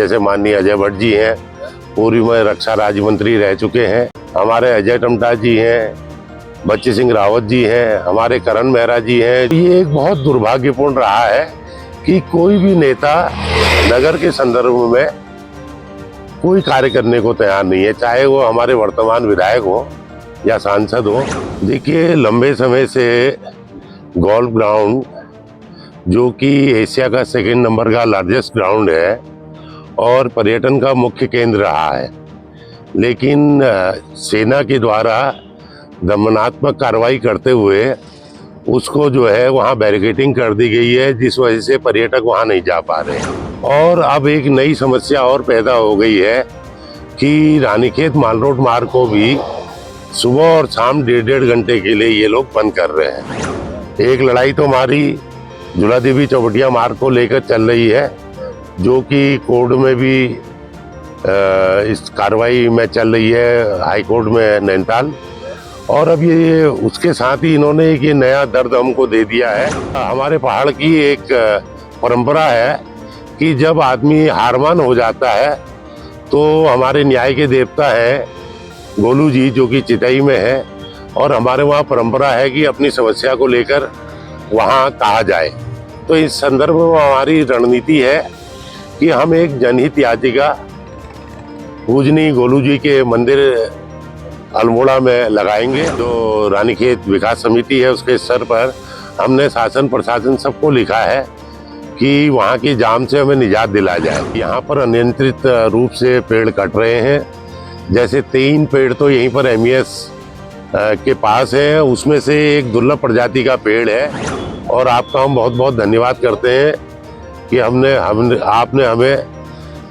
जैसे माननीय अजय भट्ट जी हैं, पूर्व में रक्षा राज्य मंत्री रह चुके हैं, हमारे अजय टमटा जी हैं, बच्ची सिंह रावत जी हैं, हमारे करण मेहरा जी हैं। ये एक बहुत दुर्भाग्यपूर्ण रहा है कि कोई भी नेता नगर के संदर्भ में कोई कार्य करने को तैयार नहीं है, चाहे वो हमारे वर्तमान विधायक हो या सांसद हो। देखिए, लंबे समय से गोल्फ ग्राउंड, जो कि एशिया का सेकंड नंबर का लार्जेस्ट ग्राउंड है और पर्यटन का मुख्य केंद्र रहा है, लेकिन सेना के द्वारा दमनात्मक कार्रवाई करते हुए उसको जो है वहाँ बैरिकेडिंग कर दी गई है, जिस वजह से पर्यटक वहाँ नहीं जा पा रहे हैं। और अब एक नई समस्या और पैदा हो गई है कि रानीखेत माल रोड मार्ग को भी सुबह और शाम 1.5 घंटे के लिए ये लोग बंद कर रहे हैं। एक लड़ाई तो हमारी झूला देवी चौबटिया मार्ग को लेकर चल रही है, जो कि कोर्ट में भी इस कार्रवाई में चल रही है, हाई कोर्ट में नैनीताल। और अब ये उसके साथ ही इन्होंने एक ये नया दर्द हमको दे दिया है। हमारे पहाड़ की एक परंपरा है कि जब आदमी हारमान हो जाता है तो हमारे न्याय के देवता हैं गोलू जी, जो कि चितई में है, और हमारे वहाँ परंपरा है कि अपनी समस्या को लेकर वहाँ कहा जाए। तो इस संदर्भ में हमारी रणनीति है कि हम एक जनहित याचिका पूजनीय गोलू जी के मंदिर अल्मोड़ा में लगाएंगे। जो रानीखेत विकास समिति है उसके स्तर पर हमने शासन प्रशासन सबको लिखा है कि वहाँ की जाम से हमें निजात दिलाया जाए। यहाँ पर अनियंत्रित रूप से पेड़ कट रहे हैं, जैसे 3 पेड़ तो यहीं पर MES के पास है, उसमें से एक दुर्लभ प्रजाति का पेड़ है। और आपका हम बहुत बहुत धन्यवाद करते हैं कि आपने हमें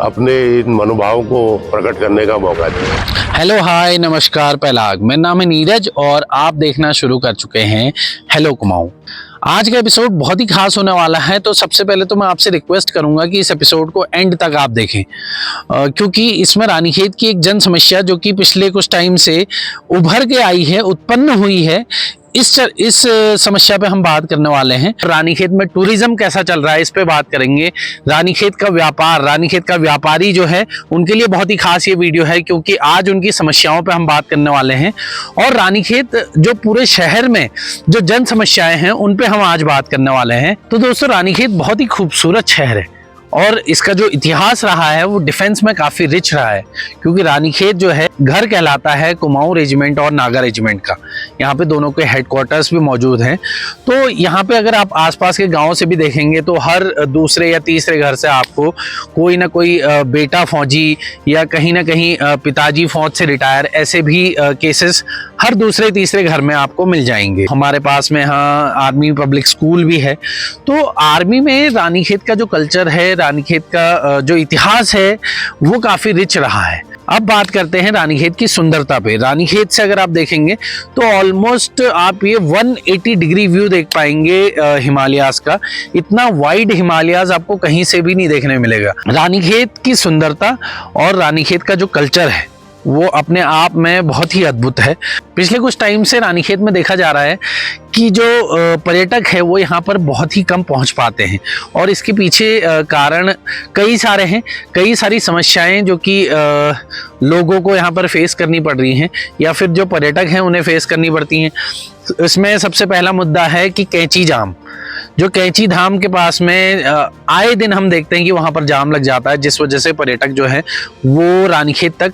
अपने इन मनोभावों को प्रकट करने का मौका दिया। हेलो, हाय, नमस्कार, पहलाग। मेरा नाम है नीरज और आप देखना शुरू कर चुके हैं हेलो कुमाऊं। आज का एपिसोड बहुत ही खास होने वाला है, तो सबसे पहले तो मैं आपसे रिक्वेस्ट करूंगा कि इस एपिसोड को एंड तक आप देखें, क्योंकि इसमें रानीखेत की एक जन समस्या जो कि पिछले कुछ टाइम से उभर के आई है, उत्पन्न हुई है, इस समस्या पे हम बात करने वाले हैं। रानीखेत में टूरिज्म कैसा चल रहा है, इस पे बात करेंगे। रानीखेत का व्यापार, रानीखेत का व्यापारी जो है, उनके लिए बहुत ही खास ये वीडियो है, क्योंकि आज उनकी समस्याओं पे हम बात करने वाले हैं। और रानीखेत जो पूरे शहर में जो जन समस्याएं हैं उन पे हम आज बात करने वाले हैं। तो दोस्तों, रानीखेत बहुत ही खूबसूरत शहर है और इसका जो इतिहास रहा है वो डिफेंस में काफी रिच रहा है, क्योंकि रानीखेत जो है घर कहलाता है कुमाऊं रेजिमेंट और नागा रेजिमेंट का। यहाँ पे दोनों के हेडक्वार्टर्स भी मौजूद हैं। तो यहाँ पे अगर आप आसपास के गांव से भी देखेंगे तो हर दूसरे या तीसरे घर से आपको कोई ना कोई बेटा फौजी या कहीं ना कहीं पिताजी फौज से रिटायर, ऐसे भी केसेस हर दूसरे तीसरे घर में आपको मिल जाएंगे। हमारे पास में यहाँ आर्मी पब्लिक स्कूल भी है। तो आर्मी में रानीखेत का जो कल्चर है, रानीखेत का जो इतिहास है, वो काफी रिच रहा है। अब बात करते हैं रानीखेत की सुंदरता पे। रानीखेत से अगर आप देखेंगे तो ऑलमोस्ट आप ये 180 डिग्री व्यू देख पाएंगे हिमालयाज का। इतना वाइड हिमालयाज आपको कहीं से भी नहीं देखने मिलेगा। रानीखेत की सुंदरता और रानीखेत का जो कल्चर है वो अपने आप में बहुत ही अद्भुत है। पिछले कुछ टाइम से रानीखेत में देखा जा रहा है कि जो पर्यटक है वो यहाँ पर बहुत ही कम पहुँच पाते हैं, और इसके पीछे कारण कई सारे हैं। कई सारी समस्याएं जो कि लोगों को यहाँ पर फेस करनी पड़ रही हैं, या फिर जो पर्यटक हैं उन्हें फेस करनी पड़ती हैं। इसमें सबसे पहला मुद्दा है कि कैंची जाम। जो कैंची धाम के पास में आए दिन हम देखते हैं कि वहाँ पर जाम लग जाता है, जिस वजह से पर्यटक जो है वो रानीखेत तक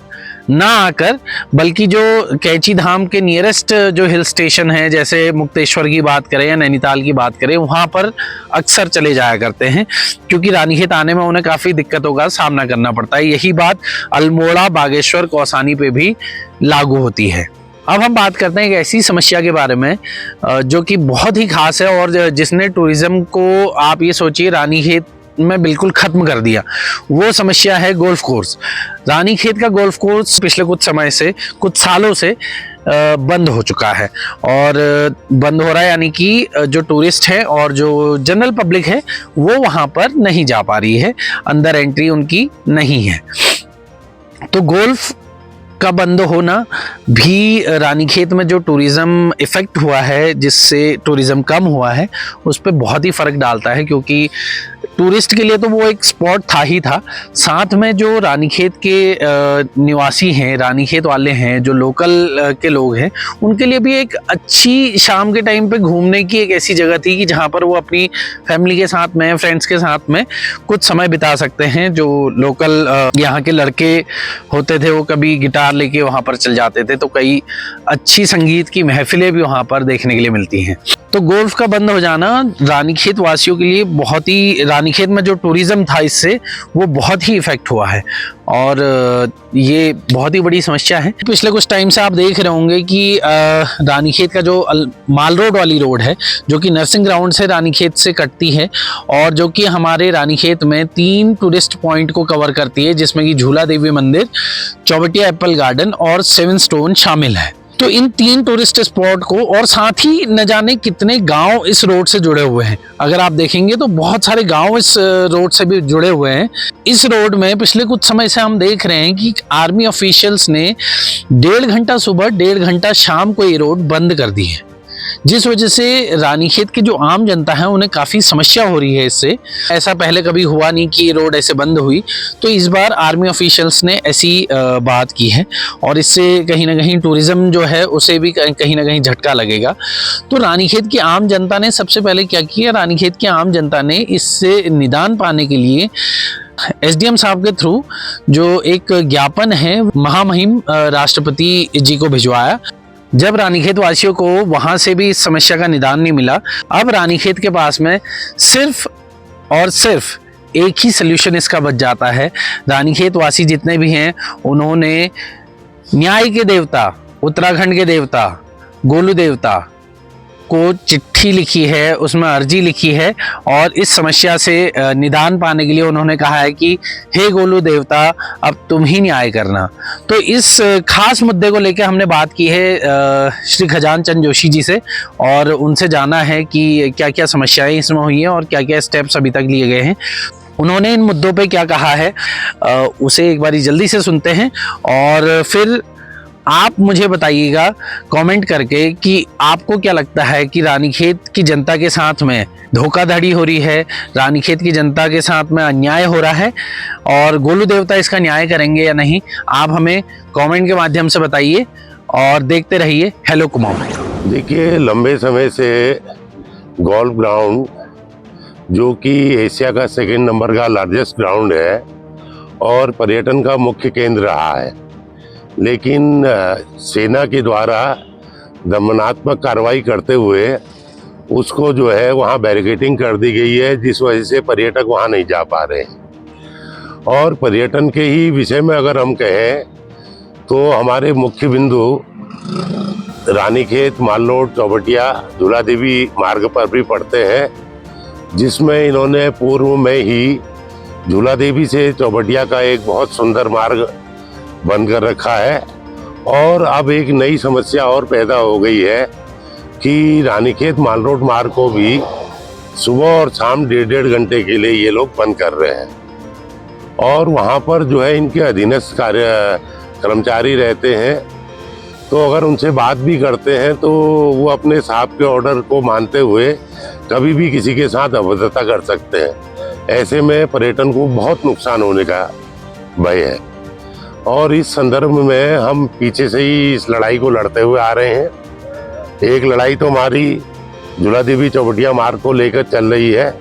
ना आकर, बल्कि जो कैंची धाम के नियरेस्ट जो हिल स्टेशन है, जैसे मुक्तेश्वर की बात करें या नैनीताल की बात करें, वहाँ पर अक्सर चले जाया करते हैं, क्योंकि रानीखेत आने में उन्हें काफ़ी दिक्कतों का सामना करना पड़ता है। यही बात अल्मोड़ा, बागेश्वर, कौसानी पे भी लागू होती है। अब हम बात करते हैं एक ऐसी समस्या के बारे में जो कि बहुत ही खास है और जिसने टूरिज्म को, आप ये सोचिए, रानीखेत में बिल्कुल खत्म कर दिया। वो समस्या है गोल्फ कोर्स। रानीखेत का गोल्फ कोर्स पिछले कुछ समय से, कुछ सालों से बंद हो चुका है, और बंद हो रहा है, यानी कि जो टूरिस्ट है और जो जनरल पब्लिक है वो वहाँ पर नहीं जा पा रही है, अंदर एंट्री उनकी नहीं है। तो गोल्फ का बंद होना भी रानीखेत में जो टूरिज्म इफेक्ट हुआ है, जिससे टूरिज्म कम हुआ है, उस पर बहुत ही फ़र्क डालता है, क्योंकि टूरिस्ट के लिए तो वो एक स्पॉट था ही था, साथ में जो रानीखेत के निवासी हैं, रानीखेत वाले हैं, जो लोकल के लोग हैं, उनके लिए भी एक अच्छी शाम के टाइम पे घूमने की एक ऐसी जगह थी कि जहाँ पर वो अपनी फैमिली के साथ में, फ्रेंड्स के साथ में कुछ समय बिता सकते हैं। जो लोकल यहाँ के लड़के होते थे वो कभी गिटार लेके वहाँ पर चल जाते थे, तो कई अच्छी संगीत की महफिलें भी वहाँ पर देखने के लिए मिलती हैं। तो गोल्फ का बंद हो जाना रानीखेत वासियों के लिए बहुत ही, रानीखेत में जो टूरिज्म था इससे वो बहुत ही इफेक्ट हुआ है और ये बहुत ही बड़ी समस्या है। पिछले कुछ टाइम से आप देख रहे होंगे कि रानीखेत का जो माल रोड वाली रोड है, जो कि नर्सिंग ग्राउंड से रानीखेत से कटती है और जो कि हमारे रानीखेत में 3 टूरिस्ट पॉइंट को कवर करती है, जिसमें कि झूला देवी मंदिर, चौबटिया एप्पल गार्डन और 7 स्टोन शामिल है। तो इन 3 टूरिस्ट स्पॉट को, और साथ ही न जाने कितने गांव इस रोड से जुड़े हुए हैं। अगर आप देखेंगे तो बहुत सारे गांव इस रोड से भी जुड़े हुए हैं। इस रोड में पिछले कुछ समय से हम देख रहे हैं कि आर्मी ऑफिशियल्स ने 1.5 घंटा सुबह, 1.5 घंटा शाम को ये रोड बंद कर दी है, जिस वजह से रानीखेत की जो आम जनता है उन्हें काफ़ी समस्या हो रही है इससे। ऐसा पहले कभी हुआ नहीं कि ये रोड ऐसे बंद हुई, तो इस बार आर्मी ऑफिशियल्स ने ऐसी बात की है और इससे कहीं ना कहीं टूरिज्म जो है उसे भी कहीं ना कहीं झटका लगेगा। तो रानीखेत की आम जनता ने सबसे पहले क्या किया, रानीखेत की आम जनता ने इससे निदान पाने के लिए एसडीएम साहब के थ्रू जो एक ज्ञापन है महामहिम राष्ट्रपति जी को भिजवाया। जब रानीखेत वासियों को वहां से भी इस समस्या का निदान नहीं मिला, अब रानीखेत के पास में सिर्फ और सिर्फ एक ही सल्यूशन इसका बच जाता है। रानीखेत वासी जितने भी हैं उन्होंने न्याय के देवता, उत्तराखंड के देवता, गोलू देवता को चिट्ठी लिखी है, उसमें अर्जी लिखी है और इस समस्या से निदान पाने के लिए उन्होंने कहा है कि हे गोलू देवता, अब तुम ही न्याय करना। तो इस खास मुद्दे को लेकर हमने बात की है श्री खजान चंद जोशी जी से और उनसे जाना है कि क्या क्या समस्याएं इसमें हुई हैं और क्या क्या स्टेप्स अभी तक लिए गए हैं। उन्होंने इन मुद्दों पे क्या कहा है उसे एक बारी जल्दी से सुनते हैं और फिर आप मुझे बताइएगा कमेंट करके कि आपको क्या लगता है कि रानीखेत की जनता के साथ में धोखाधड़ी हो रही है, रानीखेत की जनता के साथ में अन्याय हो रहा है और गोलू देवता इसका न्याय करेंगे या नहीं। आप हमें कमेंट के माध्यम से बताइए और देखते रहिए हेलो कुमाऊं। देखिए, लंबे समय से गोल्फ ग्राउंड जो कि एशिया का 2nd नंबर का लार्जेस्ट ग्राउंड है और पर्यटन का मुख्य केंद्र रहा है, लेकिन सेना के द्वारा दमनात्मक कार्रवाई करते हुए उसको जो है वहाँ बैरिकेडिंग कर दी गई है, जिस वजह से पर्यटक वहाँ नहीं जा पा रहे हैं। और पर्यटन के ही विषय में अगर हम कहें तो हमारे मुख्य बिंदु रानीखेत, माल रोड, चौबटिया, झूला देवी मार्ग पर भी पड़ते हैं, जिसमें इन्होंने पूर्व में ही झूला देवी से चौबटिया का एक बहुत सुंदर मार्ग बंद कर रखा है। और अब एक नई समस्या और पैदा हो गई है कि रानीखेत माल रोड मार्ग को भी सुबह और शाम 1.5 घंटे के लिए ये लोग बंद कर रहे हैं और वहाँ पर जो है इनके अधीनस्थ कर्मचारी रहते हैं, तो अगर उनसे बात भी करते हैं तो वो अपने साहब के ऑर्डर को मानते हुए कभी भी किसी के साथ अभद्रता कर सकते हैं। ऐसे में पर्यटन को बहुत नुकसान होने का भय है और इस संदर्भ में हम पीछे से ही इस लड़ाई को लड़ते हुए आ रहे हैं। एक लड़ाई तो हमारी झूला देवी चौबटिया मार्ग को लेकर चल रही है,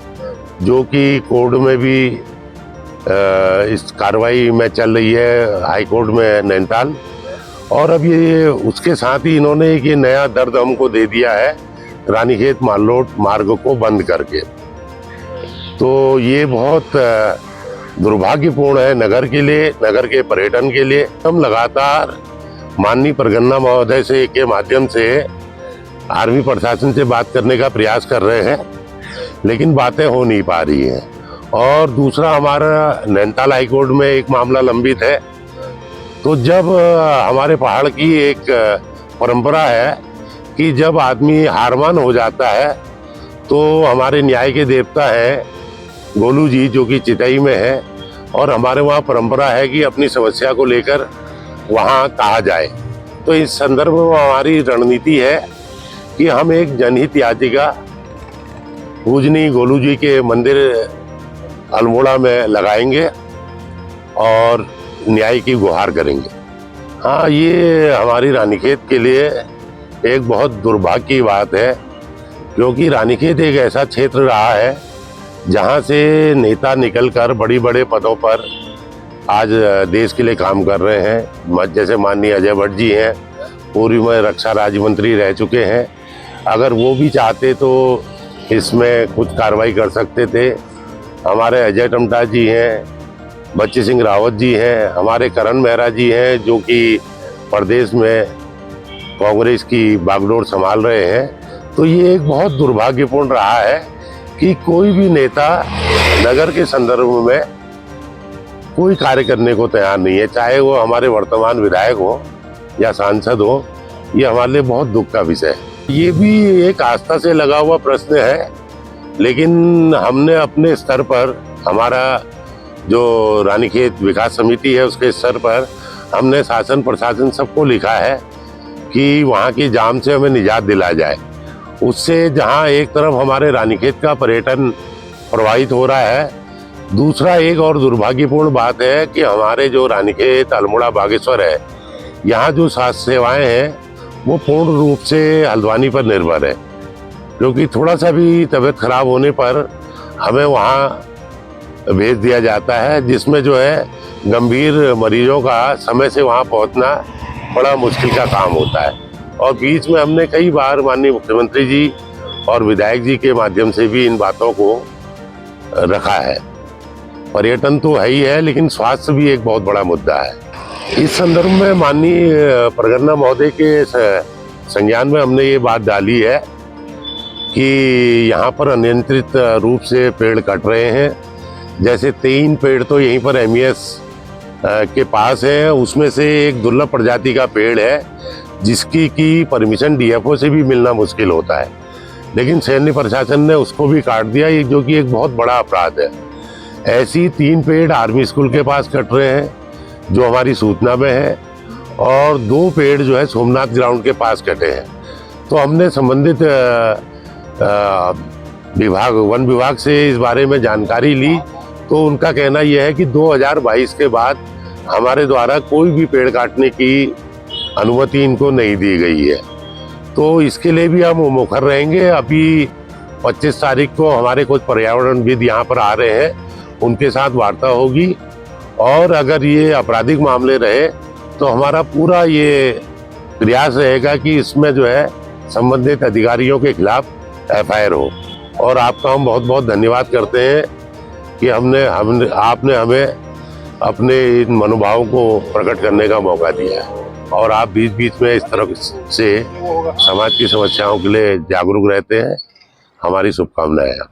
जो कि कोर्ट में भी इस कार्रवाई में चल रही है, हाई कोर्ट में नैनीताल। और अब ये उसके साथ ही इन्होंने एक ये नया दर्द हमको दे दिया है रानीखेत माल रोड मार्ग को बंद करके। तो ये बहुत दुर्भाग्यपूर्ण है नगर के लिए, नगर के पर्यटन के लिए। हम लगातार माननीय परगन्ना महोदय से के माध्यम से आर्मी प्रशासन से बात करने का प्रयास कर रहे हैं, लेकिन बातें हो नहीं पा रही हैं। और दूसरा, हमारा नैनीताल हाई कोर्ट में एक मामला लंबित है। तो जब हमारे पहाड़ की एक परंपरा है कि जब आदमी हारमान हो जाता है तो हमारे न्याय के देवता है गोलू जी, जो कि चितई में है, और हमारे वहाँ परंपरा है कि अपनी समस्या को लेकर वहाँ कहा जाए। तो इस संदर्भ में हमारी रणनीति है कि हम एक जनहित याचिका पूजनीय गोलू जी के मंदिर अल्मोड़ा में लगाएंगे और न्याय की गुहार करेंगे। हाँ, ये हमारी रानीखेत के लिए एक बहुत दुर्भाग्य की बात है, क्योंकि रानीखेत एक ऐसा क्षेत्र रहा है जहाँ से नेता निकलकर बड़ी बड़े पदों पर आज देश के लिए काम कर रहे हैं। जैसे माननीय अजय भट्ट जी हैं, पूर्व में रक्षा राज्य मंत्री रह चुके हैं। अगर वो भी चाहते तो इसमें कुछ कार्रवाई कर सकते थे। हमारे अजय टमटा जी हैं, बच्ची सिंह रावत जी हैं, हमारे करण मेहरा जी हैं, जो कि प्रदेश में कांग्रेस की बागडोर संभाल रहे हैं। तो ये एक बहुत दुर्भाग्यपूर्ण रहा है कि कोई भी नेता नगर के संदर्भ में कोई कार्य करने को तैयार नहीं है, चाहे वो हमारे वर्तमान विधायक हो या सांसद हो। ये हमारे लिए बहुत दुख का विषय है। ये भी एक आस्था से लगा हुआ प्रश्न है, लेकिन हमने अपने स्तर पर, हमारा जो रानीखेत विकास समिति है उसके स्तर पर हमने शासन प्रशासन सबको लिखा है कि वहाँ की जाम से हमें निजात दिलाया जाए। उससे जहाँ एक तरफ हमारे रानीखेत का पर्यटन प्रभावित हो रहा है, दूसरा एक और दुर्भाग्यपूर्ण बात है कि हमारे जो रानीखेत अल्मोड़ा बागेश्वर है, यहाँ जो स्वास्थ्य सेवाएं हैं वो पूर्ण रूप से हल्द्वानी पर निर्भर है, क्योंकि थोड़ा सा भी तबीयत खराब होने पर हमें वहाँ भेज दिया जाता है, जिसमें जो है गंभीर मरीजों का समय से वहाँ पहुँचना बड़ा मुश्किल का काम होता है। और बीच में हमने कई बार माननीय मुख्यमंत्री जी और विधायक जी के माध्यम से भी इन बातों को रखा है। पर्यटन तो है ही है, लेकिन स्वास्थ्य भी एक बहुत बड़ा मुद्दा है। इस संदर्भ में माननीय परगना महोदय के संज्ञान में हमने ये बात डाली है कि यहाँ पर अनियंत्रित रूप से पेड़ कट रहे हैं। जैसे 3 पेड़ तो यहीं पर MES के पास है, उसमें से एक दुर्लभ प्रजाति का पेड़ है जिसकी की परमिशन DFO से भी मिलना मुश्किल होता है, लेकिन सैन्य प्रशासन ने उसको भी काट दिया, ये जो कि एक बहुत बड़ा अपराध है। ऐसी 3 पेड़ आर्मी स्कूल के पास कट रहे हैं जो हमारी सूचना में है, और 2 पेड़ जो है सोमनाथ ग्राउंड के पास कटे हैं। तो हमने संबंधित वन विभाग से इस बारे में जानकारी ली, तो उनका कहना यह है कि 2022 के बाद हमारे द्वारा कोई भी पेड़ काटने की अनुमति इनको नहीं दी गई है। तो इसके लिए भी हम मुखर रहेंगे। अभी 25 तारीख को हमारे कुछ पर्यावरणविद यहाँ पर आ रहे हैं, उनके साथ वार्ता होगी, और अगर ये आपराधिक मामले रहे तो हमारा पूरा ये प्रयास रहेगा कि इसमें जो है संबंधित अधिकारियों के खिलाफ FIR हो। और आपका हम बहुत बहुत धन्यवाद करते हैं कि आपने हमें अपने इन मनोभावों को प्रकट करने का मौका दिया है, और आप बीच बीच में इस तरह से समाज की समस्याओं के लिए जागरूक रहते हैं। हमारी शुभकामनाएं हैं।